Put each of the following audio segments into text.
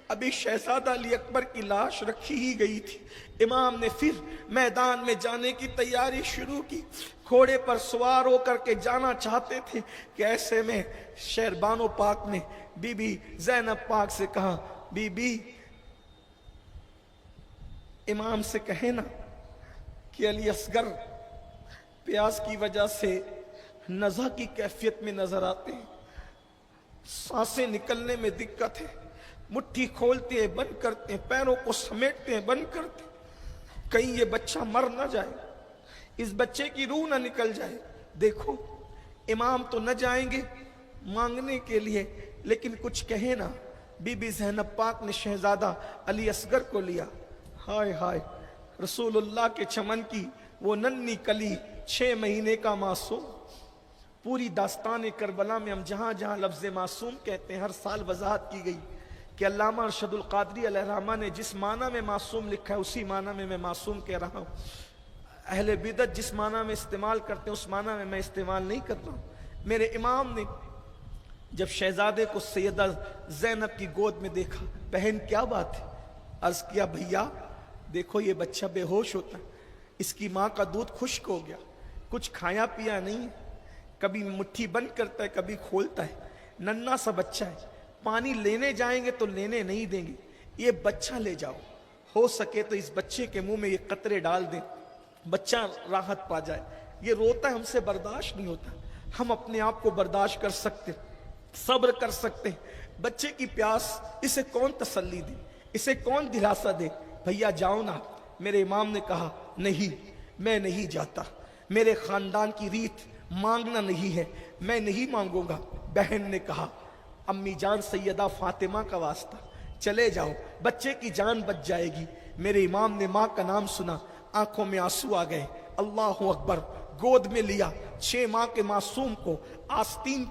ابھی شہزادہ علی اکبر کی لاش رکھی ہی گئی تھی۔ امام نے پھر میدان میں جانے کی تیاری شروع کی، گھوڑے پر سوار ہو کر کے جانا چاہتے تھے کہ ایسے میں شہربانو پاک نے بی بی زینب پاک سے کہا، بی بی امام سے کہے نا کہ علی اصغر پیاس کی وجہ سے نزع کی کیفیت میں نظر آتے ہیں، سانسیں نکلنے میں دقت ہے، مٹھی کھولتے ہیں بند کرتے ہیں، پیروں کو سمیٹتے ہیں بند کرتے ہیں، کہیں یہ بچہ مر نہ جائے، اس بچے کی روح نہ نکل جائے۔ دیکھو امام تو نہ جائیں گے مانگنے کے لیے، لیکن کچھ کہے نا۔ بی بی زینب پاک نے شہزادہ علی اصغر کو لیا، ہائے ہائے رسول اللہ کے چمن کی وہ ننھی کلی، 6 مہینے کا معصوم۔ پوری داستان کربلا میں ہم جہاں جہاں لفظ معصوم کہتے ہیں ہر سال وضاحت کی گئی کہ علامہ ارشد القادری علیہ الرحمہ نے جس معنی میں معصوم لکھا ہے اسی معنی میں معصوم کہہ رہا ہوں۔ اہل بدعت جس معنی میں استعمال کرتے ہیں اس معنی میں استعمال نہیں کر رہا ہوں۔ میرے امام نے جب شہزادے کو سیدہ زینب کی گود میں دیکھا، بہن کیا بات ہے؟ عرض کیا بھیا دیکھو یہ بچہ بے ہوش ہوتا ہے، اس کی ماں کا دودھ خشک ہو گیا، کچھ کھایا پیا نہیں ہے، کبھی مٹھی بند کرتا ہے کبھی کھولتا ہے، ننھا سا بچہ ہے، پانی لینے جائیں گے تو لینے نہیں دیں گے، یہ بچہ لے جاؤ، ہو سکے تو اس بچے کے منہ میں یہ قطرے ڈال دیں، بچہ راحت پا جائے۔ یہ روتا ہے، ہم سے برداشت نہیں ہوتا، ہم اپنے آپ کو برداشت کر سکتے، صبر کر سکتے، بچے کی پیاس اسے کون تسلی دے، اسے کون دلاسا دے؟ بھیا جاؤ نا۔ میرے امام نے کہا نہیں میں نہیں جاتا، میرے خاندان کی ریت مانگنا نہیں ہے، میں نہیں مانگوں گا۔ بہن نے کہا امی جان سیدہ فاطمہ کا واسطہ چلے جاؤ، بچے کی جان بچ جائے گی۔ میرے امام نے ماں کا نام سنا، آنکھوں میں آنسو آ گئے، اللہ اکبر، گود میں لیا 6 ماہ کے معصوم کو، آستین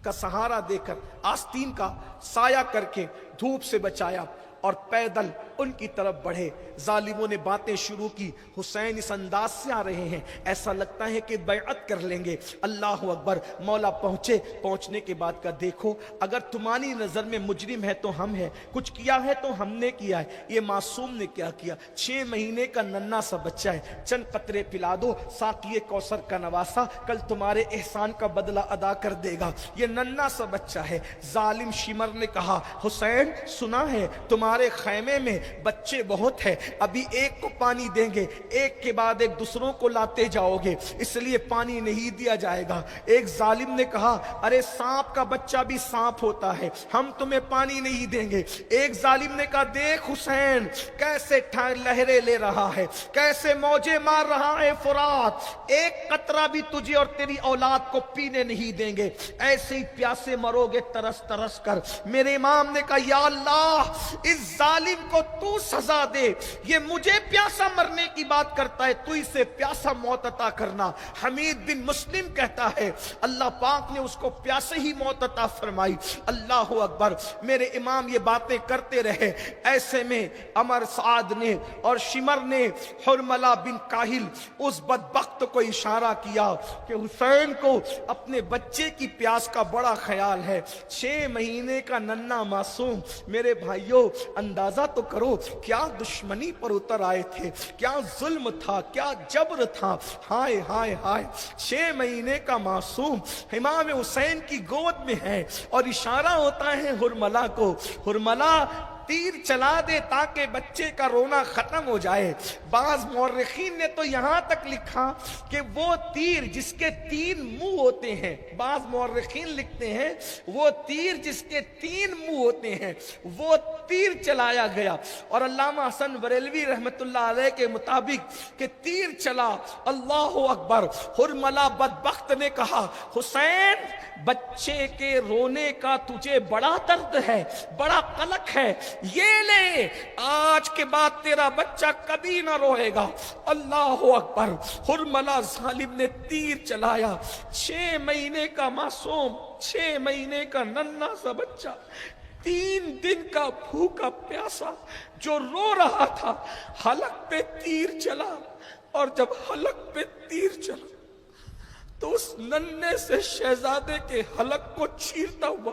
کا سہارا دے کر، آستین کا سایہ کر کے دھوپ سے بچایا اور پیدل ان کی طرف بڑھے۔ ظالموں نے باتیں شروع کی، حسین اس انداز سے آ رہے ہیں ایسا لگتا ہے کہ بیعت کر لیں گے، اللہ اکبر۔ مولا پہنچے، پہنچنے کے بعد کا دیکھو اگر تمہاری نظر میں مجرم ہے تو ہم ہیں، کچھ کیا ہے تو ہم نے کیا ہے، یہ معصوم نے کیا کیا؟ 6 مہینے کا ننھا سا بچہ ہے، چند قطرے پلا دو، ساقی کوثر کا نواسا کل تمہارے احسان کا بدلہ ادا کر دے گا، یہ ننھا سا بچہ ہے۔ ظالم شمر نے کہا حسین سنا ہے تمہارے خیمے میں بچے بہت ہیں، ابھی ایک کو پانی دیں گے، ایک کے بعد ایک دوسروں کو لاتے جاؤ گے، اس لیے پانی نہیں دیا جائے گا۔ ایک ظالم نے کہا ارے سانپ کا بچہ بھی سانپ ہوتا ہے، ہم تمہیں پانی نہیں دیں گے۔ ایک ظالم نے کہا دیکھ حسین کیسے لہریں لے رہا ہے، کیسے موجیں مار رہا ہے فرات، ایک قطرہ بھی تجھے اور تیری اولاد کو پینے نہیں دیں گے، ایسے ہی پیاسے مرو گے ترس ترس کر۔ میرے امام نے کہا یا اللہ اس ظالم کو تو سزا دے، یہ مجھے پیاسا مرنے کی بات کرتا ہے، تو اسے پیاسا موت عطا کرنا۔ حمید بن مسلم کہتا ہے اللہ پاک نے اس کو پیاسے ہی موت عطا فرمائی، اللہ اکبر۔ میرے امام یہ باتیں کرتے رہے، ایسے میں عمر سعد نے اور شمر نے حرملہ بن کاہل اس بدبخت کو اشارہ کیا کہ حسین کو اپنے بچے کی پیاس کا بڑا خیال ہے، 6 مہینے کا ننھا معصوم۔ میرے بھائیوں اندازہ تو کرو کیا دشمنی پر اتر آئے تھے، کیا ظلم تھا، کیا جبر تھا، ہائے ہائے ہائے۔ 6 مہینے کا معصوم امام حسین کی گود میں ہے اور اشارہ ہوتا ہے حرملہ کو، حرملہ تیر چلا دے تاکہ بچے کا رونا ختم ہو جائے۔ بعض مورخین نے تو یہاں تک لکھا کہ وہ تیر جس کے 3 منہ ہوتے ہیں، بعض مورخین لکھتے ہیں وہ تیر جس کے 3 منہ ہوتے ہیں وہ تیر چلایا گیا، اور علامہ حسن بریلوی رحمت اللہ علیہ کے مطابق کہ تیر چلا، اللہ اکبر۔ حرملہ بدبخت نے کہا حسین بچے کے رونے کا تجھے بڑا درد ہے، بڑا قلق ہے، یہ لے آج کے بعد تیرا بچہ کبھی نہ روئے گا، اللہ اکبر۔ حرملہ ظالم نے تیر چلایا، 6 مہینے کا معصوم، 6 مہینے کا ننھا سا بچہ، 3 دن کا بھوکا پیاسا جو رو رہا تھا، حلق پہ تیر چلا، اور جب حلق پہ تیر چلا تو اس ننھے سے شہزادے کے حلق کو چیرتا ہوا